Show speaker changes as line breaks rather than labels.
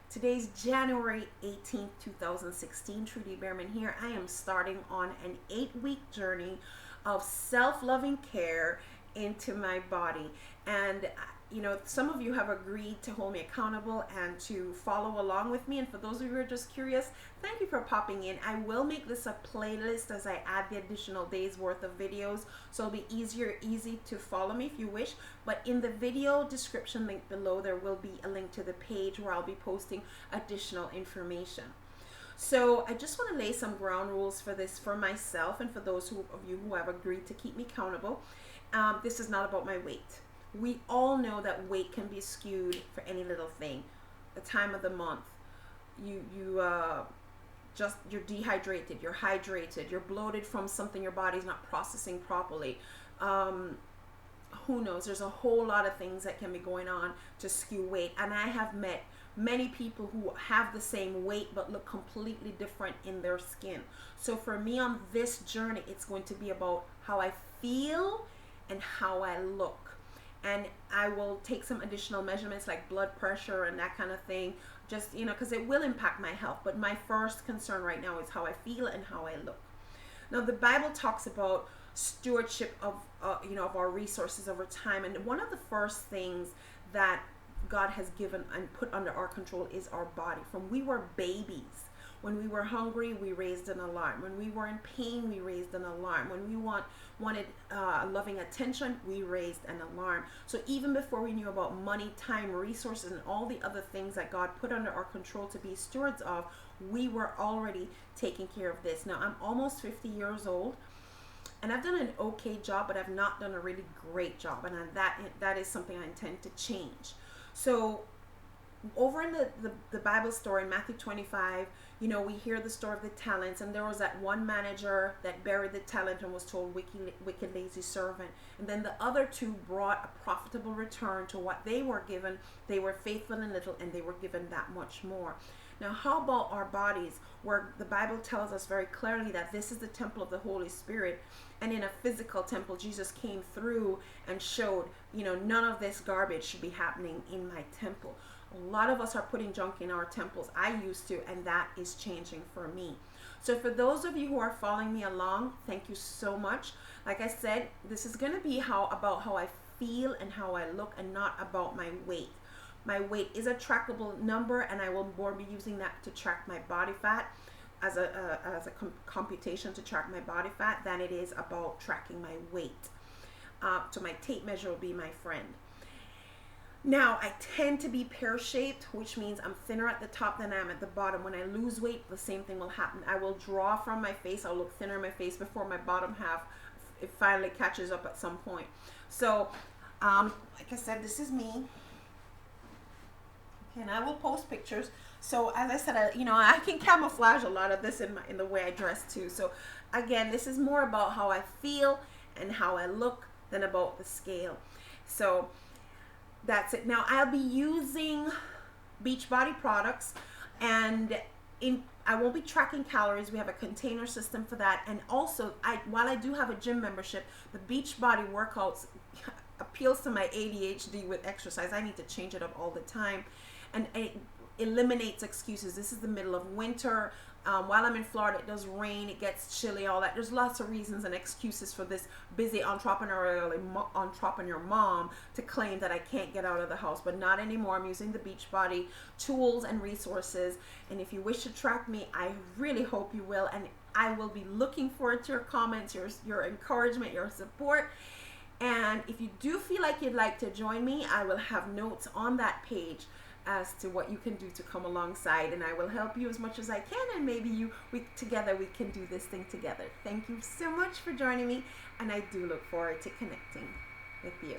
Today's January 18th, 2016. Trudy Beerman here. I am starting on an 8-week journey of self-loving care into my body. And some of you have agreed to hold me accountable and to follow along with me. And for those of you who are just curious, thank you for popping in. I will make this a playlist as I add the additional days worth of videos, so it'll be easy to follow me if you wish. But in the video description link below, there will be a link to the page where I'll be posting additional information. So I just want to lay some ground rules for this for myself and for those of you who have agreed to keep me accountable. This is not about my weight. We all know that weight can be skewed for any little thing. The time of the month, you're dehydrated, you're hydrated, you're bloated from something your body's not processing properly. Who knows? There's a whole lot of things that can be going on to skew weight. And I have met many people who have the same weight but look completely different in their skin. So for me on this journey, it's going to be about how I feel and how I look. And I will take some additional measurements like blood pressure and that kind of thing, just because it will impact my health. But my first concern right now is how I feel and how I look. Now the Bible talks about stewardship of our resources over time, and one of the first things that God has given and put under our control is our body. From we were babies, when we were hungry, we raised an alarm. When we were in pain, we raised an alarm. When we wanted loving attention, we raised an alarm. So even before we knew about money, time, resources, and all the other things that God put under our control to be stewards of, we were already taking care of this. Now, I'm almost 50 years old, and I've done an okay job, but I've not done a really great job. And that is something I intend to change. So over in the Bible story in Matthew 25, we hear the story of the talents, and there was that one manager that buried the talent and was told, wicked lazy servant. And then the other two brought a profitable return to what they were given. They were faithful in little, and they were given that much more. Now, how about our bodies, where the Bible tells us very clearly that this is the temple of the Holy Spirit, and in a physical temple, Jesus came through and showed, none of this garbage should be happening in my temple. A lot of us are putting junk in our temples. I used to, and that is changing for me. So for those of you who are following me along, thank you so much. Like I said, this is going to be about how I feel and how I look, and not about my weight. My weight is a trackable number, and I will more be using that to track my body fat as a computation to track my body fat than it is about tracking my weight. So my tape measure will be my friend. Now, I tend to be pear-shaped, which means I'm thinner at the top than I am at the bottom. When I lose weight, the same thing will happen. I will draw from my face. I'll look thinner in my face before my bottom half it finally catches up at some point. So, like I said, this is me. Okay, and I will post pictures. So, as I said, I can camouflage a lot of this in the way I dress too. So, again, this is more about how I feel and how I look than about the scale. So that's it. Now I'll be using Beachbody products, and I won't be tracking calories. We have a container system for that. And also, while I do have a gym membership, the Beachbody workouts appeals to my ADHD with exercise. I need to change it up all the time, and it eliminates excuses. This is the middle of winter. While I'm in Florida, it does rain, it gets chilly, all that. There's lots of reasons and excuses for this busy entrepreneur mom to claim that I can't get out of the house, but not anymore. I'm using the Beachbody tools and resources, and if you wish to track me, I really hope you will, and I will be looking forward to your comments, your encouragement, your support. And if you do feel like you'd like to join me, I will have notes on that page as to what you can do to come alongside, and I will help you as much as I can, and maybe we can do this thing together. Thank you so much for joining me, and I do look forward to connecting with you.